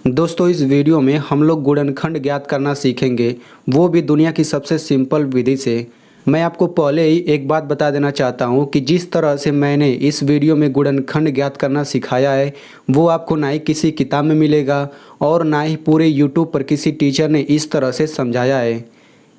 दोस्तों इस वीडियो में हम लोग गुणनखंड ज्ञात करना सीखेंगे, वो भी दुनिया की सबसे सिंपल विधि से। मैं आपको पहले ही एक बात बता देना चाहता हूँ कि जिस तरह से मैंने इस वीडियो में गुणनखंड ज्ञात करना सिखाया है वो आपको ना ही किसी किताब में मिलेगा और ना ही पूरे यूट्यूब पर किसी टीचर ने इस तरह से समझाया है।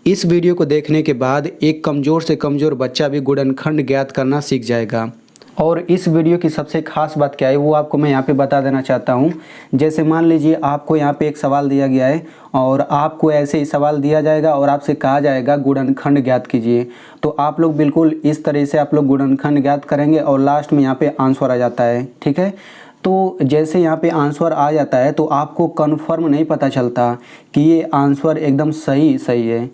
इस वीडियो को देखने के बाद एक कमज़ोर से कमज़ोर बच्चा भी गुणनखंड ज्ञात करना सीख जाएगा। और इस वीडियो की सबसे खास बात क्या है वो आपको मैं यहाँ पे बता देना चाहता हूँ। जैसे मान लीजिए आपको यहाँ पे एक सवाल दिया गया है और आपको ऐसे ही सवाल दिया जाएगा और आपसे कहा जाएगा गुणनखंड ज्ञात कीजिए, तो आप लोग बिल्कुल इस तरह से आप लोग गुणनखंड ज्ञात करेंगे और लास्ट में यहाँ पे आंसर आ जाता है। ठीक है, तो जैसे यहाँ पे आंसर आ जाता है तो आपको कन्फर्म नहीं पता चलता कि ये आंसर एकदम सही है।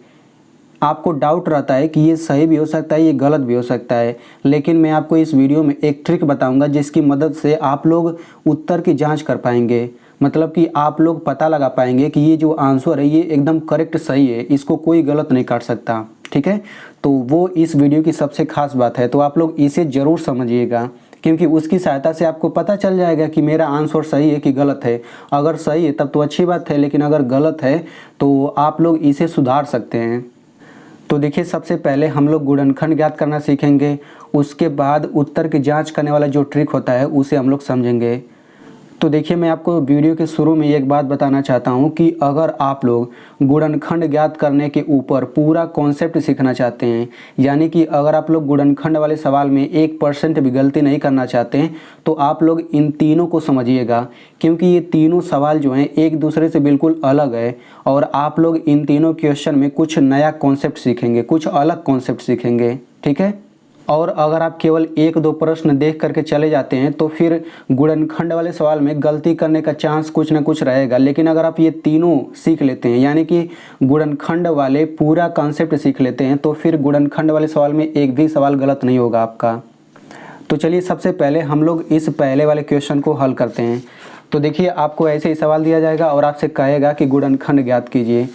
आपको डाउट रहता है कि ये सही भी हो सकता है, ये गलत भी हो सकता है। लेकिन मैं आपको इस वीडियो में एक ट्रिक बताऊंगा जिसकी मदद से आप लोग उत्तर की जांच कर पाएंगे। मतलब कि आप लोग पता लगा पाएंगे कि ये जो आंसर है ये एकदम करेक्ट सही है, इसको कोई गलत नहीं काट सकता। ठीक है, तो वो इस वीडियो की सबसे खास बात है, तो आप लोग इसे ज़रूर समझिएगा क्योंकि उसकी सहायता से आपको पता चल जाएगा कि मेरा आंसर सही है कि गलत है। अगर सही है तब तो अच्छी बात है, लेकिन अगर गलत है तो आप लोग इसे सुधार सकते हैं। तो देखिए, सबसे पहले हम लोग गुणनखंड ज्ञात करना सीखेंगे, उसके बाद उत्तर की जांच करने वाला जो ट्रिक होता है उसे हम लोग समझेंगे। तो देखिए, मैं आपको वीडियो के शुरू में एक बात बताना चाहता हूं कि अगर आप लोग गुणनखंड ज्ञात करने के ऊपर पूरा कॉन्सेप्ट सीखना चाहते हैं, यानी कि अगर आप लोग गुणनखंड वाले सवाल में 1% भी गलती नहीं करना चाहते हैं, तो आप लोग इन तीनों को समझिएगा क्योंकि ये तीनों सवाल जो हैं एक दूसरे से बिल्कुल अलग है और आप लोग इन तीनों क्वेश्चन में कुछ नया कॉन्सेप्ट सीखेंगे, कुछ अलग कॉन्सेप्ट सीखेंगे। ठीक है, और अगर आप केवल 1-2 प्रश्न देख करके चले जाते हैं तो फिर गुणनखंड वाले सवाल में गलती करने का चांस कुछ ना कुछ रहेगा। लेकिन अगर आप ये तीनों सीख लेते हैं, यानी कि गुणनखंड वाले पूरा कॉन्सेप्ट सीख लेते हैं, तो फिर गुणनखंड वाले सवाल में एक भी सवाल गलत नहीं होगा आपका। तो चलिए, सबसे पहले हम लोग इस पहले वाले क्वेश्चन को हल करते हैं। तो देखिए, आपको ऐसे ही सवाल दिया जाएगा और आपसे कहेगा कि गुणनखंड ज्ञात कीजिए।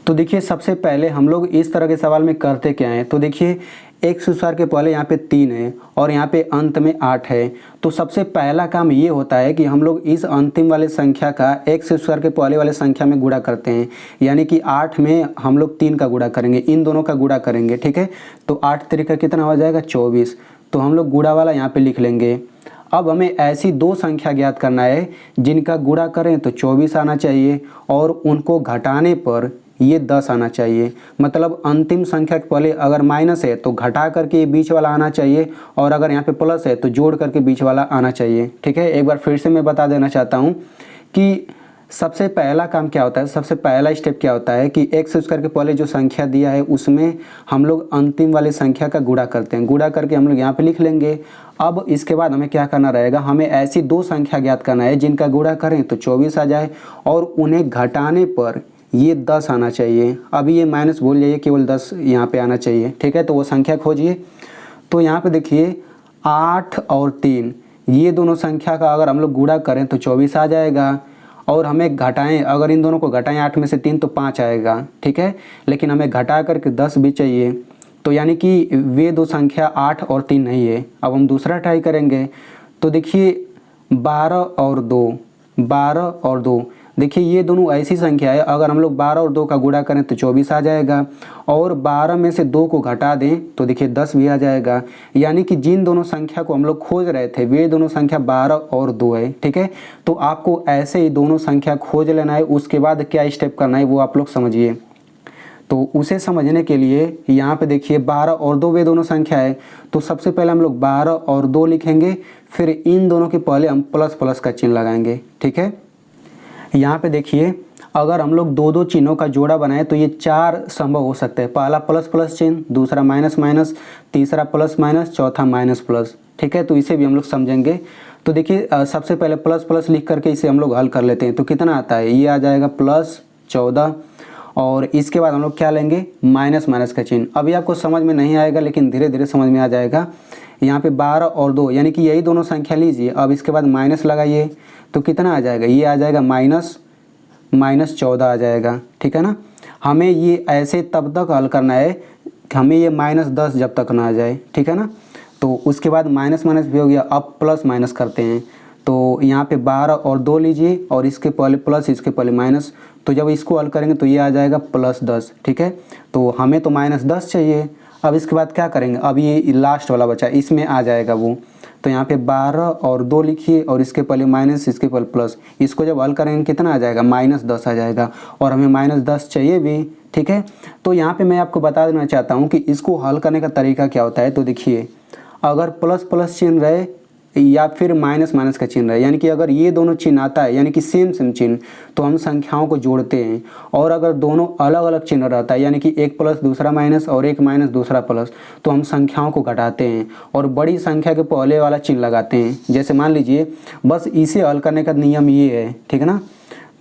तो देखिए, सबसे पहले हम लोग इस तरह के सवाल में करते क्या हैं, तो देखिए x स्क्वायर के पहले यहाँ पे 3 है और यहाँ पे अंत में 8 है। तो सबसे पहला काम ये होता है कि हम लोग इस अंतिम वाले संख्या का x स्क्वायर के पहले वाले संख्या में गुणा करते हैं, यानी कि 8 में हम लोग 3 का गुणा करेंगे, इन दोनों का गुणा करेंगे। ठीक है, तो 8 तरीका कितना हो जाएगा 24। तो हम लोग गुणा वाला यहाँ पे लिख लेंगे। अब हमें ऐसी दो संख्या ज्ञात करना है जिनका गुणा करें तो 24 आना चाहिए और उनको घटाने पर ये 10 आना चाहिए। मतलब अंतिम संख्या के पहले अगर माइनस है तो घटा करके ये बीच वाला आना चाहिए और अगर यहाँ पे प्लस है तो जोड़ करके बीच वाला आना चाहिए। ठीक है, एक बार फिर से मैं बता देना चाहता हूँ कि सबसे पहला काम क्या होता है, सबसे पहला स्टेप क्या होता है कि x स्क्वायर के पहले जो संख्या दिया है उसमें हम लोग अंतिम वाले संख्या का गुणा करते हैं। गुणा करके हम लोग यहाँ पे लिख लेंगे। अब इसके बाद हमें क्या करना रहेगा, हमें ऐसी दो संख्या ज्ञात करना है जिनका गुणा करें तो 24 आ जाए और उन्हें घटाने पर ये 10 आना चाहिए। अभी ये माइनस भूल जाइए, केवल 10 यहाँ पे आना चाहिए। ठीक है, तो वो संख्या खोजिए। तो यहाँ पे देखिए 8 और 3 ये दोनों संख्या का अगर हम लोग गुणा करें तो 24 आ जाएगा और हमें घटाएं, अगर इन दोनों को घटाएं 8 में से 3 तो 5 आएगा। ठीक है, लेकिन हमें घटा करके 10 भी चाहिए, तो यानी कि वे दो संख्या 8 और 3 नहीं है। अब हम दूसरा ट्राई करेंगे। तो देखिए 12 और 2 देखिए ये दोनों ऐसी संख्या है, अगर हम लोग 12 और 2 का गुणा करें तो 24 आ जाएगा और 12 में से 2 को घटा दें तो देखिए 10 भी आ जाएगा। यानी कि जिन दोनों संख्या को हम लोग खोज रहे थे वे दोनों संख्या 12 और 2 है। ठीक है, तो आपको ऐसे ही दोनों संख्या खोज लेना है, उसके बाद क्या स्टेप करना है वो आप लोग समझिए। तो उसे समझने के लिए यहाँ पे देखिए 12 और 2 वे दोनों संख्या है, तो सबसे पहले हम लोग 12 और 2 लिखेंगे, फिर इन दोनों के पहले हम प्लस प्लस का चिन्ह लगाएंगे। ठीक है, यहाँ पे देखिए अगर हम लोग दो चिन्हों का जोड़ा बनाए तो ये 4 संभव हो सकते हैं। पहला प्लस प्लस चिन्ह, दूसरा माइनस माइनस, तीसरा प्लस माइनस, चौथा माइनस प्लस। ठीक है, तो इसे भी हम लोग समझेंगे। तो देखिए सबसे पहले प्लस प्लस लिख करके इसे हम लोग हल कर लेते हैं। तो कितना आता है, ये आ जाएगा +14 और इसके बाद हम लोग क्या लेंगे, माइनस माइनस का चिन्ह। अभी आपको समझ में नहीं आएगा लेकिन धीरे धीरे समझ में आ जाएगा। यहाँ पे 12 और 2 यानी कि यही दोनों संख्या लीजिए, अब इसके बाद माइनस लगाइए तो कितना आ जाएगा, ये आ जाएगा -14 आ जाएगा। ठीक है ना, हमें ये ऐसे तब तक हल करना है कि हमें ये -10 जब तक ना आ जाए। ठीक है ना, तो उसके बाद माइनस माइनस भी हो गया, अब प्लस माइनस करते हैं। तो यहाँ पे 12 और 2 लीजिए और इसके पहले प्लस इसके पहले माइनस, तो जब इसको हल करेंगे तो ये आ जाएगा +10। ठीक है, तो हमें तो -10 चाहिए। अब इसके बाद क्या करेंगे, अब ये लास्ट वाला बचा इसमें आ जाएगा वो, तो यहाँ पे 12 और 2 लिखिए और इसके पहले माइनस इसके पहले प्लस, इसको जब हल करेंगे कितना आ जाएगा, -10 आ जाएगा और हमें -10 चाहिए भी। ठीक है, तो यहाँ पे मैं आपको बता देना चाहता हूँ कि इसको हल करने का तरीका क्या होता है। तो देखिए, अगर प्लस प्लस चिन्ह रहे या फिर माइनस माइनस का चिन्ह रहे, यानी कि अगर ये दोनों चिन्ह आता है यानी कि सेम सेम चिन्ह, तो हम संख्याओं को जोड़ते हैं। और अगर दोनों अलग अलग चिन्ह रहता है यानी कि एक प्लस दूसरा माइनस और एक माइनस दूसरा प्लस, तो हम संख्याओं को घटाते हैं और बड़ी संख्या के पहले वाला चिन्ह लगाते हैं। जैसे मान लीजिए, बस इसे हल करने का नियम ये है, ठीक है ना।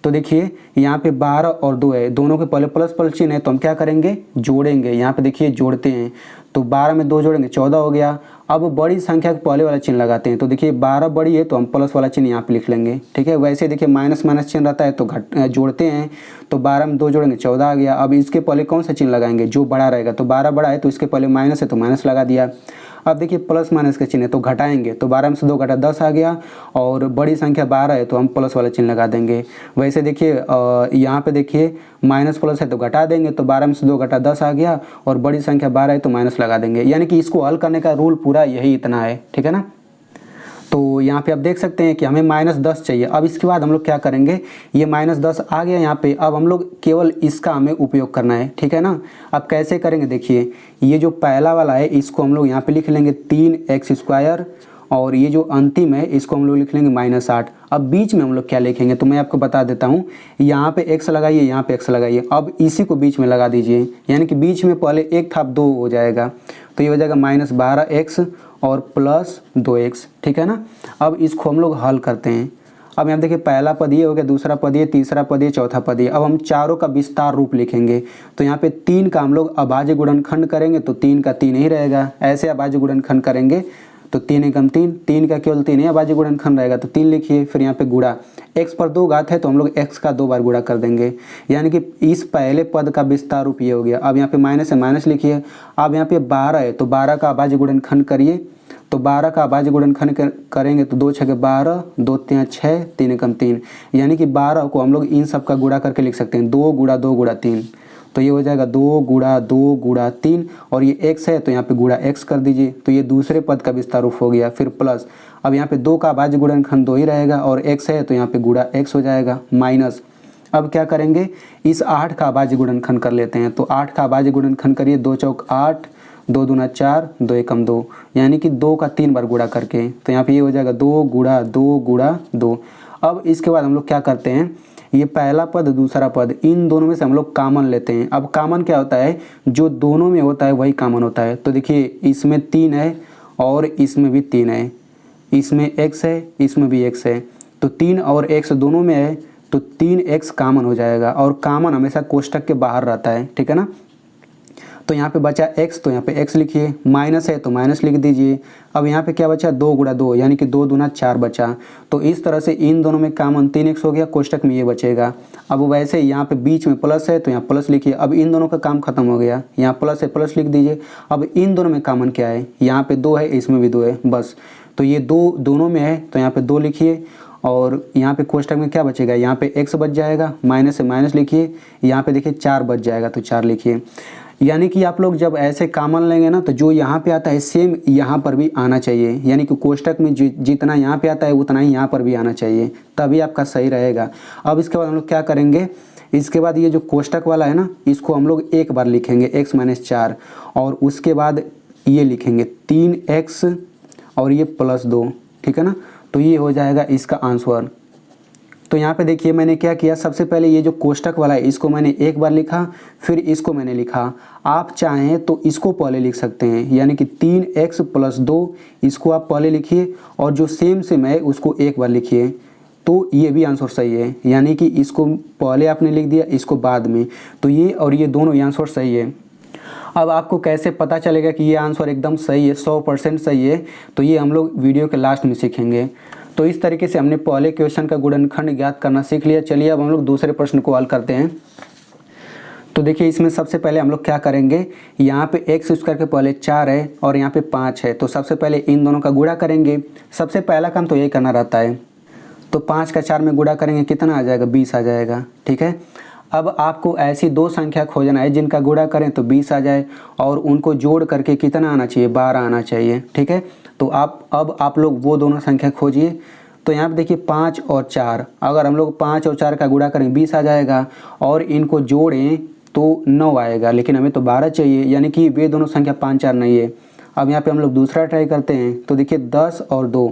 तो देखिए यहाँ पे 12 और 2 है, दोनों के पहले प्लस प्लस चिन्ह है, तो हम क्या करेंगे, जोड़ेंगे। यहाँ पे देखिए जोड़ते हैं, तो 12 में 2 जोड़ेंगे 14 हो गया। अब बड़ी संख्या के पहले वाला चिन्ह लगाते हैं, तो देखिए 12 बड़ी है तो हम प्लस वाला चिन्ह यहाँ पे लिख लेंगे। ठीक है, वैसे देखिए माइनस माइनस चिन्ह रहता है तो जोड़ते हैं, तो 12 में 2 जोड़ेंगे 14 आ गया। अब इसके पहले कौन सा चिन्ह लगाएंगे, जो बड़ा रहेगा, तो 12 बड़ा है तो इसके पहले माइनस है तो माइनस लगा दिया। अब देखिए प्लस माइनस के चिन्ह है तो घटाएंगे, तो 12 में से 2 घटा 10 आ गया और बड़ी संख्या 12 है तो हम प्लस वाला चिन्ह लगा देंगे। वैसे देखिए यहाँ पे देखिए माइनस प्लस है तो घटा देंगे, तो 12 में से 2 घटा 10 आ गया और बड़ी संख्या 12 है तो माइनस लगा देंगे। यानी कि इसको हल करने का रूल पूरा यही इतना है, ठीक है ना। तो यहाँ पे आप देख सकते हैं कि हमें -10 चाहिए। अब इसके बाद हम लोग क्या करेंगे, ये -10 आ गया यहाँ पे, अब हम लोग केवल इसका हमें उपयोग करना है, ठीक है ना। अब कैसे करेंगे, देखिए ये जो पहला वाला है इसको हम लोग यहाँ पे लिख लेंगे 3x² और ये जो अंतिम है इसको हम लोग लिख लेंगे -8। अब बीच में हम लोग क्या लिखेंगे, तो मैं आपको बता देता हूँ। यहाँ पे x लगाइए, यहाँ पे x लगाइए, अब इसी को बीच में लगा दीजिए, यानी कि बीच में पहले 1 था अब 2 हो जाएगा, तो ये हो जाएगा -12x और +2x, ठीक है ना। अब इसको हम लोग हल करते हैं। अब यहाँ देखिए पहला पद ये हो गया, दूसरा पद ये, तीसरा पद ये, चौथा पद ये। अब हम चारों का विस्तार रूप लिखेंगे, तो यहाँ पे 3 का हम लोग अभाज्य गुणनखंड करेंगे तो 3 का 3 ही रहेगा। ऐसे अभाज्य गुणनखंड करेंगे तो 3 एकम 3, 3 का केवल 3 ही अभाज्य गुणनखंड रहेगा, तो 3 लिखिए। फिर यहाँ पे गुणा, x पर 2 घात है तो हम लोग x का 2 बार गुणा कर देंगे, यानी कि इस पहले पद का विस्तार रूप ये हो गया। अब यहाँ पे माइनस है, माइनस लिखिए। अब यहाँ पे 12 है तो 12 का अभाज्य गुणनखंड करिए, तो 12 का अभाज्य गुणनखंड करेंगे तो 2 छके 12, 2 तिया 6, 3 एकम 3, यानी कि 12 को हम लोग इन सब का गुणा करके लिख सकते हैं, 2 गुणा 2 गुणा 3, तो ये हो जाएगा 2 गुणा 2 गुणा 3 और ये x है तो यहाँ पे गुणा x कर दीजिए, तो ये दूसरे पद का विस्तार रूप हो गया। फिर प्लस, अब यहाँ पे 2 का अभाज्य गुणनखंड 2 ही रहेगा और x है तो यहाँ पे गुणा x हो जाएगा, माइनस। अब क्या करेंगे, इस 8 का अभाज्य गुणनखंड कर लेते हैं, तो 8 का अभाज्य गुणनखंड करिए, 2 चौक 8, 2 दूना 4, 2 एकम 2, यानी कि 2 का 3 बार गुणा करके, तो यहाँ पे ये हो जाएगा 2 गुणा 2 गुणा 2। अब इसके बाद हम लोग क्या करते हैं, ये पहला पद दूसरा पद इन दोनों में से हम लोग कॉमन लेते हैं। अब कॉमन क्या होता है, जो दोनों में होता है वही कॉमन होता है। तो देखिए इसमें 3 है और इसमें भी 3 है, इसमें x है इसमें भी x है, तो 3 और x दोनों में है तो 3x कॉमन हो जाएगा और कॉमन हमेशा कोष्टक के बाहर रहता है, ठीक है ना। तो यहाँ पे बचा x, तो यहाँ पे x लिखिए, माइनस है तो माइनस लिख दीजिए। अब यहाँ पे क्या बचा, 2 गुणा 2, यानी कि 2 दूना 4 बचा, तो इस तरह से इन दोनों में कॉमन 3x हो गया, कोष्टक में ये बचेगा। अब वैसे यहाँ पे बीच में प्लस है तो यहाँ प्लस लिखिए। अब इन दोनों का काम खत्म हो गया, यहाँ प्लस है प्लस लिख दीजिए। अब इन दोनों में कॉमन क्या है, यहाँ पे 2 है इसमें भी 2 है, बस, तो ये दोनों में है तो यहाँ पे 2 लिखिए और यहाँ पे कोष्टक में क्या बचेगा, यहाँ पे x बच जाएगा, माइनस से माइनस लिखिए, यहाँ पे देखिए 4 बच जाएगा तो 4 लिखिए। यानी कि आप लोग जब ऐसे कॉमन लेंगे ना तो जो यहाँ पे आता है सेम यहाँ पर भी आना चाहिए, यानी कि कोष्टक में जितना यहाँ पे आता है उतना ही यहाँ पर भी आना चाहिए, तभी आपका सही रहेगा। अब इसके बाद हम लोग क्या करेंगे, इसके बाद ये जो कोष्टक वाला है ना इसको हम लोग एक बार लिखेंगे x-4 और उसके बाद ये लिखेंगे 3x और ये +2, ठीक है ना। तो ये हो जाएगा इसका आंसर। तो यहाँ पे देखिए मैंने क्या किया, सबसे पहले ये जो कोष्टक वाला है इसको मैंने एक बार लिखा, फिर इसको मैंने लिखा। आप चाहें तो इसको पहले लिख सकते हैं, यानी कि 3x + 2 इसको आप पहले लिखिए और जो सेम है उसको एक बार लिखिए, तो ये भी आंसर सही है। यानी कि इसको पहले आपने लिख दिया, इसको बाद में, तो ये और ये दोनों ये आंसर सही है। अब आपको कैसे पता चलेगा कि ये आंसर एकदम सही है, 100% सही है, तो ये हम लोग वीडियो के लास्ट में सीखेंगे। तो इस तरीके से हमने पहले क्वेश्चन का गुणनखंड ज्ञात करना सीख लिया। चलिए अब हम लोग दूसरे प्रश्न को हल करते हैं। तो देखिए इसमें सबसे पहले हम लोग क्या करेंगे, यहाँ पे x² के पहले 4 है और यहाँ पे 5 है, तो सबसे पहले इन दोनों का गुणा करेंगे। सबसे पहला काम तो यही करना रहता है, तो 5 का 4 में गुणा करेंगे कितना आ जाएगा, 20 आ जाएगा। ठीक है, अब आपको ऐसी दो संख्या खोजना है जिनका गुणा करें तो 20 आ जाए और उनको जोड़ करके कितना आना चाहिए, 12 आना चाहिए। ठीक है, तो अब आप लोग वो दोनों संख्या खोजिए। तो यहाँ पे देखिए 5 और 4, अगर हम लोग 5 और 4 का गुणा करें 20 आ जाएगा और इनको जोड़ें तो 9 आएगा, लेकिन हमें तो 12 चाहिए, यानी कि वे दोनों संख्या 5 4 नहीं है। अब यहाँ पे हम लोग दूसरा ट्राई करते हैं। तो देखिए 10 और 2,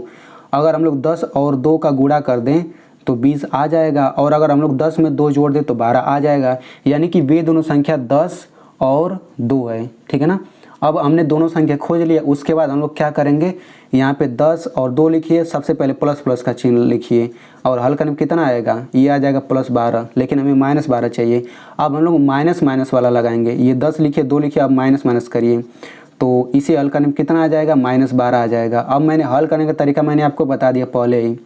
अगर हम लोग 10 और 2 का गुणा कर दें तो 20 आ जाएगा और अगर हम लोग 10 में 2 जोड़ दें तो 12 आ जाएगा, यानी कि वे दोनों संख्या 10 और 2 है। ठीक है ना, अब हमने दोनों संख्या खोज लिया। उसके बाद हम लोग क्या करेंगे, यहाँ पे 10 और 2 लिखिए, सबसे पहले प्लस प्लस का चिन्ह लिखिए और हल करने में कितना आएगा, ये आ जाएगा +12, लेकिन हमें -12 चाहिए। अब हम लोग माइनस माइनस वाला लगाएंगे, ये 10 लिखिए 2 लिखिए, अब माइनस माइनस करिए तो इसे हल करने में कितना आ जाएगा, -12 आ जाएगा। अब मैंने हल करने का तरीका मैंने आपको बता दिया पहले ही।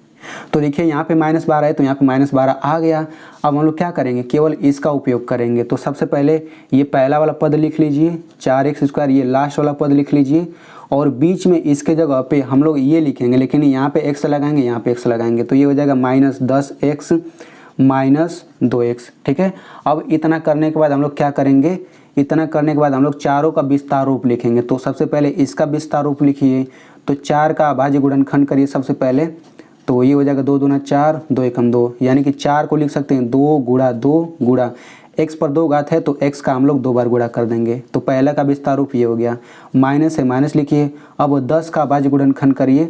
तो देखिए यहाँ पे -12 है तो यहाँ पे -12 आ गया। अब हम लोग क्या करेंगे, केवल इसका उपयोग करेंगे। तो सबसे पहले ये पहला वाला पद लिख लीजिए 4x², ये लास्ट वाला पद लिख लीजिए और बीच में इसके जगह पे हम लोग ये लिखेंगे, लेकिन यहाँ पे x लगाएंगे, यहाँ पे x लगाएंगे, तो ये हो जाएगा -10x -2x। ठीक है, अब इतना करने के बाद हम लोग क्या करेंगे, इतना करने के बाद हम लोग चारों का विस्तार रूप लिखेंगे। तो सबसे पहले इसका विस्तार रूप लिखिए, तो 4 का अभाज्य गुणनखंड करिए सबसे पहले। तो ये हो जाएगा 2 दूना 4, 2 एकम 2, यानी कि 4 को लिख सकते हैं 2 गुणा 2 गुणा x पर 2 घात है तो x का हम लोग 2 बार गुणा कर देंगे। तो पहला का विस्तार रूप ये हो गया। माइनस है माइनस लिखिए, अब 10 का अभाज्य गुणनखंड करिए,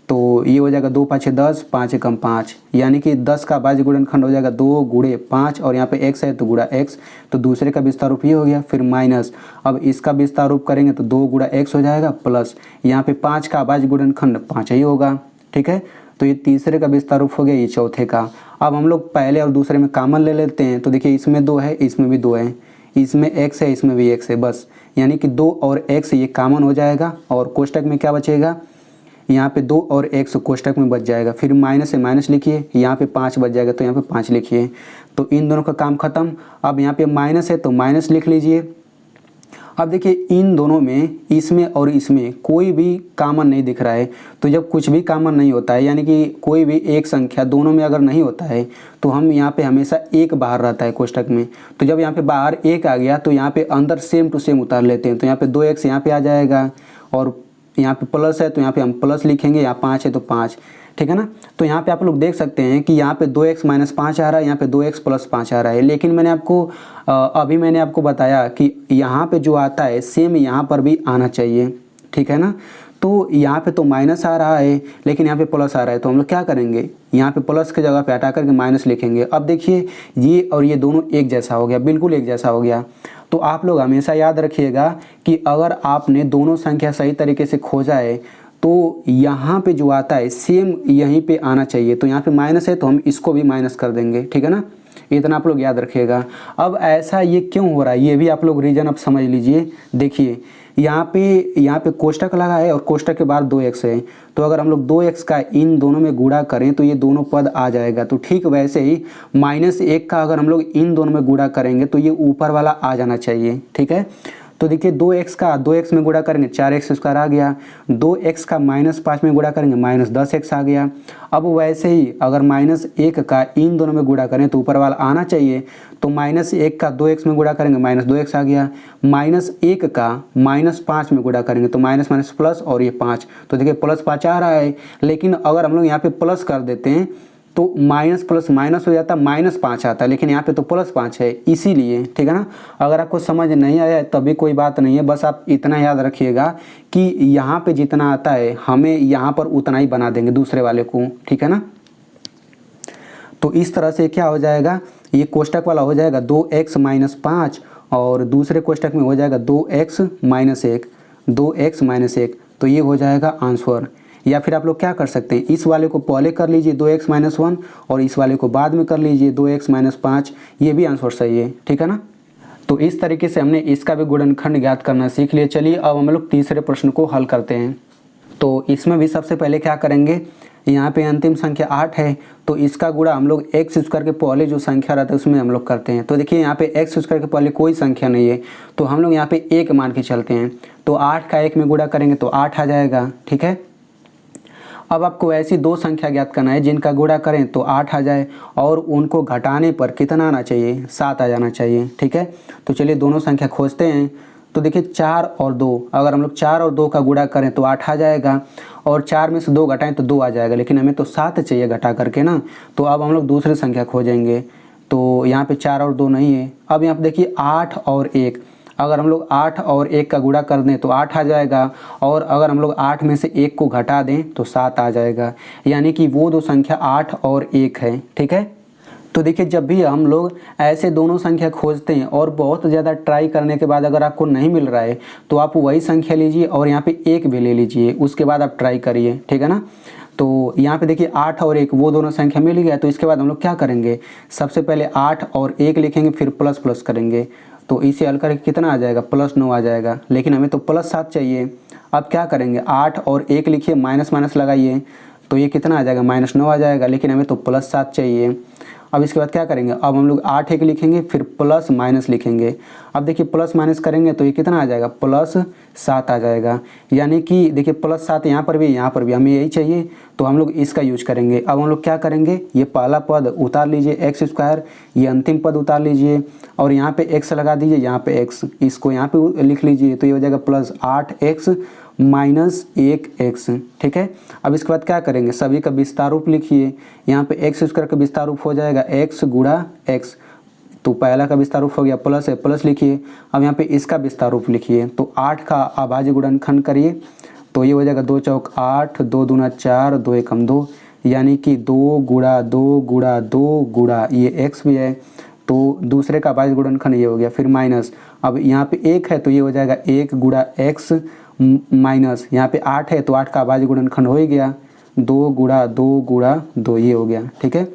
तो ये हो जाएगा 2 5 10, 5 एकम 5, यानी कि 10 का अभाज्य गुणनखंड हो जाएगा 2 गुणे 5 और यहाँ पे x है तो गुणा x, तो दूसरे का विस्तार रूप ये हो गया। फिर माइनस, अब इसका विस्तार रूप करेंगे तो 2 गुणा x हो जाएगा, प्लस यहाँ पे 5 का अभाज्य गुणनखंड 5 ही होगा। ठीक है, तो ये तीसरे का विस्तार रूप हो गया, ये चौथे का। अब हम लोग पहले और दूसरे में कॉमन ले लेते हैं। तो देखिए इसमें 2 है, इसमें भी 2 है, इसमें x है, इसमें भी x है, बस यानी कि 2 और x ये कॉमन हो जाएगा और कोष्टक में क्या बचेगा, यहाँ पे 2 और x कोष्टक में बच जाएगा। फिर माइनस से माइनस लिखिए, यहाँ पे 5 बच जाएगा तो यहाँ पे 5 लिखिए। तो इन दोनों का काम खत्म। अब यहाँ पे माइनस है तो माइनस लिख लीजिए। अब देखिए इन दोनों में, इसमें और इसमें कोई भी कॉमन नहीं दिख रहा है। तो जब कुछ भी कॉमन नहीं होता है, यानी कि कोई भी एक संख्या दोनों में अगर नहीं होता है तो हम यहाँ पे हमेशा एक बाहर रहता है कोष्टक में। तो जब यहाँ पे बाहर एक आ गया तो यहाँ पे अंदर सेम टू सेम उतार लेते हैं। तो यहाँ पे 2x यहाँ पे आ जाएगा और यहाँ पे प्लस है तो यहाँ पे हम प्लस लिखेंगे, यहाँ 5 है तो 5। ठीक है ना, तो यहाँ पे आप लोग देख सकते हैं कि यहाँ पे 2x - 5 आ रहा है, यहाँ पे 2x + 5 आ रहा है। लेकिन अभी मैंने आपको बताया कि यहाँ पे जो आता है सेम यहाँ पर भी आना चाहिए। ठीक है ना, तो यहाँ पे तो माइनस आ रहा है लेकिन यहाँ पे प्लस आ रहा है, तो हम लोग क्या करेंगे, यहाँ पे प्लस की जगह पे हटा करके माइनस लिखेंगे। अब देखिए ये और ये दोनों एक जैसा हो गया, बिल्कुल एक जैसा हो गया। तो आप लोग हमेशा याद रखिएगा कि अगर आपने दोनों संख्या सही तरीके से खोजा है तो यहाँ पे जो आता है सेम यहीं पे आना चाहिए। तो यहाँ पे माइनस है तो हम इसको भी माइनस कर देंगे। ठीक है ना, इतना आप लोग याद रखिएगा। अब ऐसा ये क्यों हो रहा है ये भी आप लोग रीजन अब समझ लीजिए। देखिए यहाँ पे कोष्टक लगा है और कोष्टक के बाद 2x है, तो अगर हम लोग 2x का इन दोनों में गुणा करें तो ये दोनों पद आ जाएगा। तो ठीक वैसे ही -1 का अगर हम लोग इन दोनों में गुणा करेंगे तो ये ऊपर वाला आ जाना चाहिए। ठीक है, तो देखिए 2x में गुणा करेंगे 4x² आ गया, 2x का -5 में गुणा करेंगे -10x आ गया। अब वैसे ही अगर -1 का इन दोनों में गुणा करें तो ऊपर वाला आना चाहिए। तो -1 का 2x में गुणा करेंगे -2x आ गया, -1 का -5 में गुणा करेंगे तो माइनस माइनस प्लस और ये 5, तो देखिए +5 आ रहा है। लेकिन अगर हम लोग यहाँ पे प्लस कर देते हैं तो माइनस प्लस माइनस हो जाता, -5 आता है, लेकिन यहाँ पे तो +5 है इसीलिए। ठीक है ना, अगर आपको समझ नहीं आया तभी कोई बात नहीं है, बस आप इतना याद रखिएगा कि यहाँ पे जितना आता है हमें यहाँ पर उतना ही बना देंगे दूसरे वाले को। ठीक है ना, तो इस तरह से क्या हो जाएगा, ये कोष्टक वाला हो जाएगा 2x - 5 और दूसरे कोष्टक में हो जाएगा 2x - 1, 2x - 1, तो ये हो जाएगा आंसर। या फिर आप लोग क्या कर सकते हैं, इस वाले को पहले कर लीजिए 2x - 1 और इस वाले को बाद में कर लीजिए 2x - 5, ये भी आंसर सही है। ठीक है ना, तो इस तरीके से हमने इसका भी गुणनखंड ज्ञात करना सीख लिया। चलिए अब हम लोग तीसरे प्रश्न को हल करते हैं। तो इसमें भी सबसे पहले क्या करेंगे, यहाँ पे अंतिम संख्या 8 है तो इसका गुणा हम लोग x² के पहले जो संख्या रहता है उसमें हम लोग करते हैं। तो देखिए यहाँ पे x² के पहले कोई संख्या नहीं है तो हम लोग यहाँ पे 1 मान के चलते हैं। तो 8 का 1 में गुणा करेंगे तो 8 आ जाएगा। ठीक है, अब आपको ऐसी दो संख्या ज्ञात करना है जिनका गुणा करें तो 8 आ जाए और उनको घटाने पर कितना आना चाहिए, 7 आ जाना चाहिए। ठीक है, तो चलिए दोनों संख्या खोजते हैं। तो देखिए 4 और 2, अगर हम लोग 4 और 2 का गुणा करें तो 8 आ जाएगा और 4 में से 2 घटाएं तो 2 आ जाएगा, लेकिन हमें तो 7 चाहिए घटा करके ना। तो अब हम लोग दूसरी संख्या खोजेंगे। तो यहाँ पे 4 और 2 नहीं है। अब यहाँ पे देखिए 8 और 1, अगर हम लोग 8 और 1 का गुणा कर दें तो 8 आ जाएगा और अगर हम लोग 8 में से 1 को घटा दें तो 7 आ जाएगा, यानी कि वो दो संख्या 8 और 1 है। ठीक है, तो देखिए जब भी हम लोग ऐसे दोनों संख्या खोजते हैं और बहुत ज़्यादा ट्राई करने के बाद अगर आपको नहीं मिल रहा है तो आप वही संख्या लीजिए और यहाँ पे 1 भी ले लीजिए, उसके बाद आप ट्राई करिए। ठीक है ना, तो यहाँ पे देखिए 8 और 1 वो दोनों संख्या मिल गया। तो इसके बाद हम लोग क्या करेंगे, सबसे पहले 8 और 1 लिखेंगे, फिर प्लस प्लस करेंगे। तो इसे हल करके कितना आ जाएगा, +9 आ जाएगा, लेकिन हमें तो +7 चाहिए। अब क्या करेंगे, 8 और 1 लिखिए, माइनस माइनस लगाइए, तो ये कितना आ जाएगा, -9 आ जाएगा, लेकिन हमें तो +7 चाहिए। अब इसके बाद क्या करेंगे, अब हम लोग 8 1 लिखेंगे, फिर प्लस माइनस लिखेंगे। अब देखिए प्लस माइनस करेंगे तो ये कितना आ जाएगा, +7 आ जाएगा, यानी कि देखिए +7 यहाँ पर भी हमें यही चाहिए, तो हम लोग इसका यूज करेंगे। अब हम लोग क्या करेंगे, ये पहला पद उतार लीजिए x², ये अंतिम पद उतार लीजिए और यहाँ पे x लगा दीजिए, यहाँ पे x, इसको यहाँ पे लिख लीजिए, तो ये हो जाएगा +8x - 1x। ठीक है, अब इसके बाद क्या करेंगे, सभी का विस्तार रूप लिखिए। यहाँ पे x² का विस्तार रूप हो जाएगा x गुणा x, तो पहला का विस्तार रूप हो गया प्लस है, प्लस लिखिए। अब यहाँ पे इसका विस्तार रूप लिखिए, तो 8 का अभाज्य गुणनखंड करिए, तो ये हो जाएगा 2 चौक 8, 2 दूना 4, 2 एकम 2, यानी कि 2 गुणा 2 गुणा 2 गुणा ये x भी है, तो दूसरे का अभाज्य गुणनखंड ये हो गया, फिर माइनस। अब यहाँ पे 1 है तो ये हो जाएगा 1 गुणा x माइनस, यहाँ पे 8 है तो 8 का अभाज्य गुणनखंड हो ही गया, 2 गुणा 2 गुणा 2, ये हो गया। ठीक है,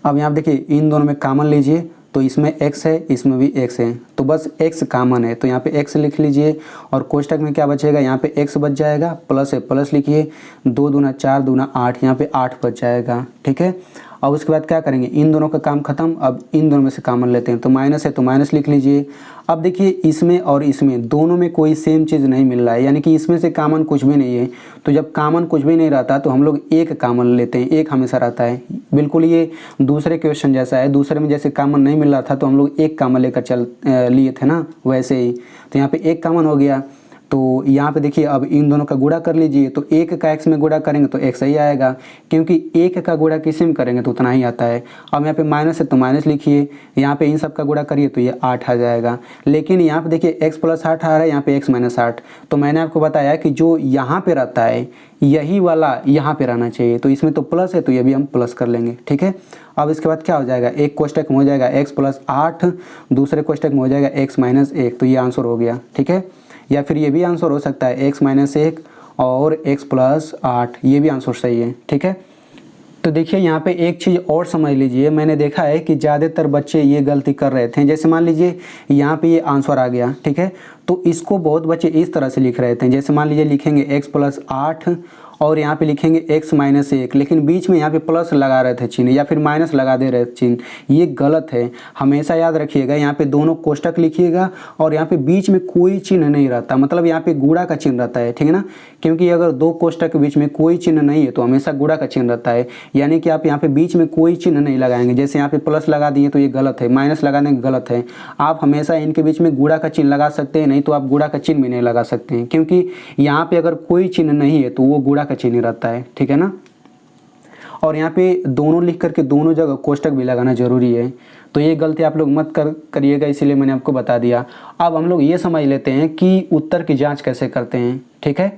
अब यहाँ देखिए इन दोनों में कॉमन लीजिए, तो इसमें x है, इसमें भी x है, तो बस x कॉमन है, तो यहाँ पे x लिख लीजिए और कोष्टक में क्या बचेगा, यहाँ पे x बच जाएगा, प्लस है, प्लस लिखिए, 2 दूना 4 दूना 8, यहाँ पे 8 बच जाएगा। ठीक है, अब उसके बाद क्या करेंगे, इन दोनों का काम खत्म, अब इन दोनों में से कॉमन लेते हैं, तो माइनस है तो माइनस लिख लीजिए। अब देखिए इसमें और इसमें दोनों में कोई सेम चीज़ नहीं मिल रहा है, यानी कि इसमें से कॉमन कुछ भी नहीं है, तो जब कॉमन कुछ भी नहीं रहता तो हम लोग एक कॉमन लेते हैं, एक हमेशा रहता है। बिल्कुल ये दूसरे क्वेश्चन जैसा है, दूसरे में जैसे कॉमन नहीं मिल रहा था तो हम लोग एक कॉमन लेकर लिए थे ना, वैसे ही। तो यहाँ पे एक कॉमन हो गया, तो यहाँ पे देखिए अब इन दोनों का गुणा कर लीजिए, तो 1 का x में गुणा करेंगे तो x ही आएगा, क्योंकि 1 का गुणा किसी में करेंगे तो उतना ही आता है। अब यहाँ पे माइनस है तो माइनस लिखिए, यहाँ पे इन सब का गुणा करिए तो ये 8 आ जाएगा, लेकिन यहाँ पे देखिए x + 8 आ रहा है, यहाँ पे x - 8, तो मैंने आपको बताया कि जो यहाँ पे रहता है यही वाला यहाँ पे रहना चाहिए, तो इसमें तो प्लस है तो ये भी हम प्लस कर लेंगे। ठीक है, अब इसके बाद क्या हो जाएगा, एक कोष्टक में हो जाएगा x + 8, दूसरे कोष्टक में हो जाएगा x - 1, तो ये आंसर हो गया। ठीक है, या फिर ये भी आंसर हो सकता है x - 1 और x + 8, ये भी आंसर सही है। ठीक है, तो देखिए यहाँ पे एक चीज़ और समझ लीजिए, मैंने देखा है कि ज़्यादातर बच्चे ये गलती कर रहे थे। जैसे मान लीजिए यहाँ पे ये आंसर आ गया, ठीक है, तो इसको बहुत बच्चे इस तरह से लिख रहे थे, जैसे मान लीजिए लिखेंगे x + 8 और यहाँ पे लिखेंगे x - 1, लेकिन बीच में यहाँ पे प्लस लगा रहे थे चिन्ह, या फिर माइनस लगा दे रहे थे चिन्ह, ये गलत है। हमेशा याद रखिएगा, यहाँ पे दोनों कोष्टक लिखिएगा और यहाँ पे बीच में कोई चिन्ह नहीं रहता, मतलब यहाँ पे गुणा का चिन्ह रहता है। ठीक है ना, क्योंकि अगर दो कोष्टक के बीच में कोई चिन्ह नहीं है तो हमेशा गुणा का चिन्ह रहता है, यानी कि आप यहाँ पे बीच में कोई चिन्ह नहीं लगाएंगे। जैसे यहाँ पे प्लस लगा दिए तो ये गलत है, माइनस लगाने गलत है। आप हमेशा इनके बीच में गुणा का चिन्ह लगा सकते हैं, नहीं तो आप गुणा का चिन्ह भी नहीं लगा सकते हैं, क्योंकि यहाँ पे अगर कोई चिन्ह नहीं है तो वो गुणा का चिन्ह रहता है। ठीक है ना, और यहाँ पे दोनों लिख करके दोनों जगह कोष्टक भी लगाना जरूरी है, तो ये गलती आप लोग मत करिएगा, इसीलिए मैंने आपको बता दिया। अब हम लोग ये समझ लेते हैं कि उत्तर की जांच कैसे करते हैं। ठीक है,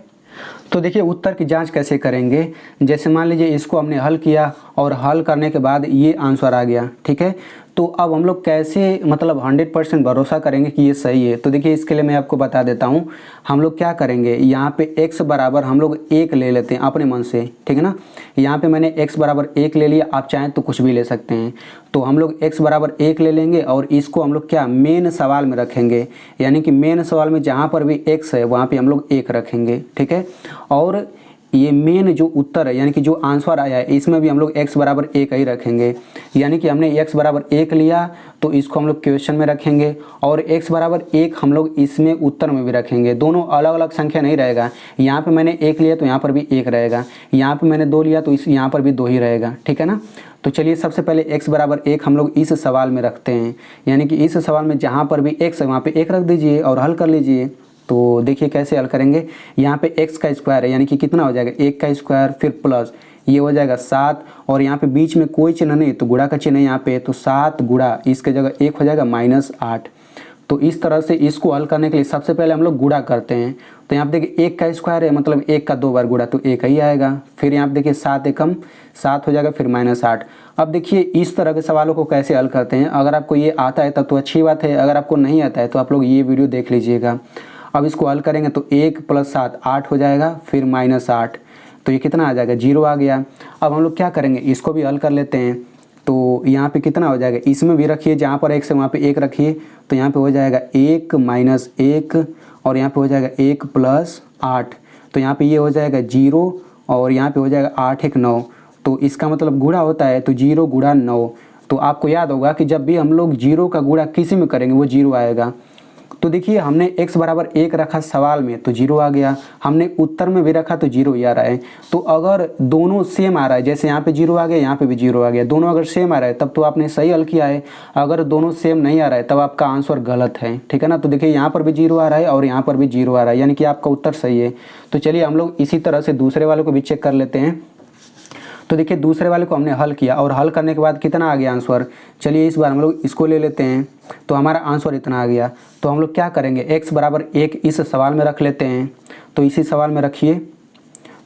तो देखिए उत्तर की जांच कैसे करेंगे, जैसे मान लीजिए इसको हमने हल किया और हल करने के बाद ये आंसर आ गया। ठीक है, तो अब हम लोग कैसे मतलब 100% भरोसा करेंगे कि ये सही है, तो देखिए इसके लिए मैं आपको बता देता हूँ। हम लोग क्या करेंगे, यहाँ पे x बराबर हम लोग 1 ले लेते हैं अपने मन से। ठीक है ना, यहाँ पे मैंने x बराबर 1 ले लिया, आप चाहें तो कुछ भी ले सकते हैं। तो हम लोग x बराबर 1 ले लेंगे और इसको हम लोग क्या मेन सवाल में रखेंगे, यानी कि मेन सवाल में जहाँ पर भी x है वहाँ पर हम लोग 1 रखेंगे। ठीक है, और ये मेन जो उत्तर है यानी कि जो आंसर आया है इसमें भी हम लोग x बराबर 1 ही रखेंगे। यानी कि हमने x बराबर 1 लिया तो इसको हम लोग क्वेश्चन में रखेंगे और x बराबर 1 हम लोग इसमें उत्तर में भी रखेंगे। दोनों अलग अलग संख्या नहीं रहेगा। यहाँ पे मैंने 1 लिया तो यहाँ पर भी 1 रहेगा, यहाँ पे मैंने 2 लिया तो यहाँ पर भी 2 ही रहेगा, ठीक है ना। तो चलिए सबसे पहले x बराबर 1 हम लोग इस सवाल में रखते हैं। यानी कि इस सवाल में जहाँ पर भी x है वहाँ पे 1 रख दीजिए और हल कर लीजिए। तो देखिए कैसे हल करेंगे। यहाँ पे x का स्क्वायर है यानी कि कितना हो जाएगा 1 का स्क्वायर फिर प्लस ये हो जाएगा 7 और यहाँ पे बीच में कोई चिन्ह नहीं तो गुणा का चिन्ह है यहाँ पे, तो 7 गुणा इसके जगह 1 हो जाएगा -8। तो इस तरह से इसको हल करने के लिए सबसे पहले हम लोग गुणा करते हैं। तो यहाँ पे देखिए 1 का स्क्वायर है मतलब 1 का 2 बार गुणा तो 1 ही आएगा। फिर यहाँ पे देखिए 7 एकम 7 हो जाएगा फिर -8। अब देखिए इस तरह के सवालों को कैसे हल करते हैं। अगर आपको ये आता है तब तो अच्छी बात है, अगर आपको नहीं आता है तो आप लोग ये वीडियो देख लीजिएगा। अब इसको हल करेंगे तो 1 + 7 8 हो जाएगा फिर -8 तो ये कितना आ जाएगा 0 आ गया। अब हम लोग क्या करेंगे इसको भी हल कर लेते हैं। तो यहाँ पे कितना हो जाएगा इसमें भी रखिए जहाँ पर 1 से वहाँ पे 1 रखिए तो यहाँ पे हो जाएगा 1 - 1 और यहाँ पे हो जाएगा 1 + 8 तो यहाँ पे ये हो जाएगा 0 और यहाँ पे हो जाएगा 8 1 9 तो इसका मतलब गुणा होता है तो 0 × 9। तो आपको याद होगा कि जब भी हम लोग 0 का गुणा किसी में करेंगे वो 0 आएगा। तो देखिए हमने x बराबर 1 रखा सवाल में तो 0 आ गया, हमने उत्तर में भी रखा तो 0 ही आ रहा है। तो अगर दोनों सेम आ रहा है जैसे यहाँ पे 0 आ गया यहाँ पे भी 0 आ गया, दोनों अगर सेम आ रहा है तब तो आपने सही हल किया है। अगर दोनों सेम नहीं आ रहा है तब आपका आंसर गलत है, ठीक है ना। तो देखिए यहाँ पर भी 0 आ रहा है और यहाँ पर भी 0 आ रहा है यानी कि आपका उत्तर सही है। तो चलिए हम लोग इसी तरह से दूसरे वाले को भी चेक कर लेते हैं। तो देखिए दूसरे वाले को हमने हल किया और हल करने के बाद कितना आ गया आंसर। चलिए इस बार हम लोग इसको ले लेते हैं तो हमारा आंसर इतना आ गया। तो हम लोग क्या करेंगे x बराबर 1 इस सवाल में रख लेते हैं। तो इसी सवाल में रखिए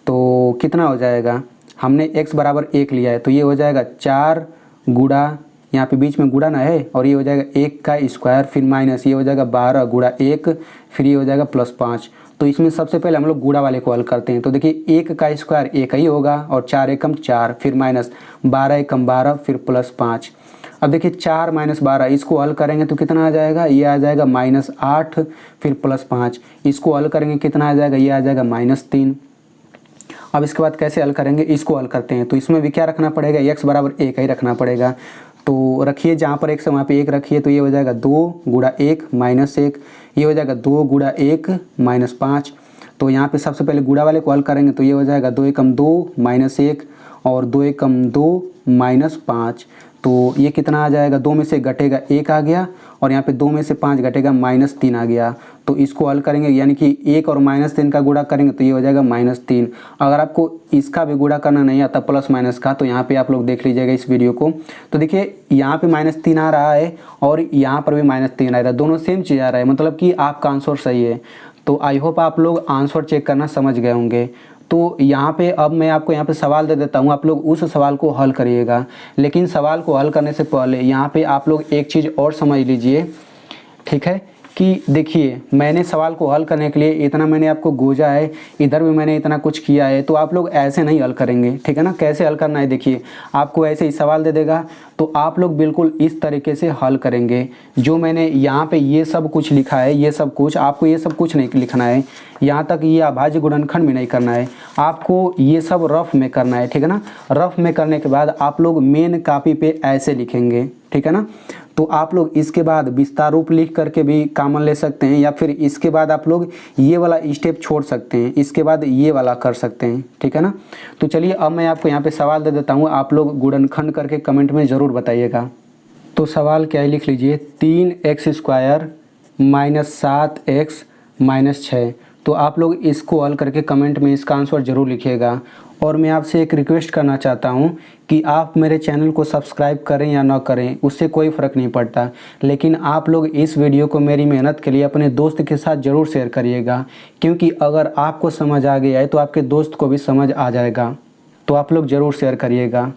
तो कितना हो जाएगा, हमने x बराबर 1 लिया है तो ये हो जाएगा 4 गुणा यहाँ पे बीच में गुणा ना है और ये हो जाएगा 1 का स्क्वायर फिर माइनस ये हो जाएगा 12 गुणा 1 फिर ये हो जाएगा +5। तो इसमें सबसे पहले हम लोग गुणा वाले को हल करते हैं। तो देखिए 1 का स्क्वायर 1 ही होगा और 4 एकम 4 फिर माइनस 12 एकम 12 फिर +5। अब देखिए 4 - 12 इसको हल करेंगे तो कितना आ जाएगा, ये आ जाएगा -8 फिर +5। इसको हल करेंगे कितना आ जाएगा, ये आ जाएगा -3। अब इसके बाद कैसे हल करेंगे, इसको हल करते हैं। तो इसमें भी क्या रखना पड़ेगा, x बराबर 1 ही रखना पड़ेगा। तो रखिए जहाँ पर x है वहाँ पे 1 रखिए तो ये हो जाएगा 2 गुणा 1 -1 ये हो जाएगा 2 गुणा 1 -5। तो यहाँ पे सबसे पहले गुणा वाले को हल करेंगे तो ये हो जाएगा 2 एकम 2 -1 और 2 एकम 2 -5। तो ये कितना आ जाएगा, 2 में से घटेगा 1 आ गया और यहाँ पे 2 में से 5 घटेगा -3 आ गया। तो इसको हल करेंगे यानी कि 1 और -3 का गुणा करेंगे तो ये हो जाएगा -3। अगर आपको इसका भी गुणा करना नहीं आता प्लस माइनस का तो यहाँ पे आप लोग देख लीजिएगा इस वीडियो को। तो देखिए यहाँ पे -3 आ रहा है और यहाँ पर भी -3 आ रहा है, दोनों सेम चीज़ आ रहा है मतलब कि आपका आंसर सही है। तो आई होप आप लोग आंसर चेक करना समझ गए होंगे। तो यहाँ पे अब मैं आपको यहाँ पे सवाल दे देता हूँ, आप लोग उस सवाल को हल करिएगा। लेकिन सवाल को हल करने से पहले यहाँ पे आप लोग एक चीज़ और समझ लीजिए, ठीक है, कि देखिए मैंने सवाल को हल करने के लिए इतना मैंने आपको गोजा है, इधर भी मैंने इतना कुछ किया है, तो आप लोग ऐसे नहीं हल करेंगे, ठीक है ना। कैसे हल करना है, देखिए आपको ऐसे ही सवाल दे देगा तो आप लोग बिल्कुल इस तरीके से हल करेंगे। जो मैंने यहाँ पे ये सब कुछ लिखा है, ये सब कुछ आपको ये सब कुछ नहीं लिखना है, यहाँ तक ये अभाज्य गुणनखंड भी नहीं करना है, आपको ये सब रफ में करना है, ठीक है ना। रफ में करने के बाद आप लोग मेन कॉपी पे ऐसे लिखेंगे, ठीक है ना। तो आप लोग इसके बाद विस्तार रूप लिख करके भी कॉमन ले सकते हैं या फिर इसके बाद आप लोग ये वाला स्टेप छोड़ सकते हैं, इसके बाद ये वाला कर सकते हैं, ठीक है ना। तो चलिए अब मैं आपको यहाँ पे सवाल दे देता हूँ, आप लोग गुणनखंड करके कमेंट में ज़रूर बताइएगा। तो सवाल क्या है लिख लीजिए, 3x² -7x -6। तो आप लोग इसको हल करके कमेंट में इसका आंसर ज़रूर लिखिएगा। और मैं आपसे एक रिक्वेस्ट करना चाहता हूं कि आप मेरे चैनल को सब्सक्राइब करें या ना करें उससे कोई फ़र्क नहीं पड़ता, लेकिन आप लोग इस वीडियो को मेरी मेहनत के लिए अपने दोस्त के साथ ज़रूर शेयर करिएगा, क्योंकि अगर आपको समझ आ गया है तो आपके दोस्त को भी समझ आ जाएगा। तो आप लोग ज़रूर शेयर करिएगा।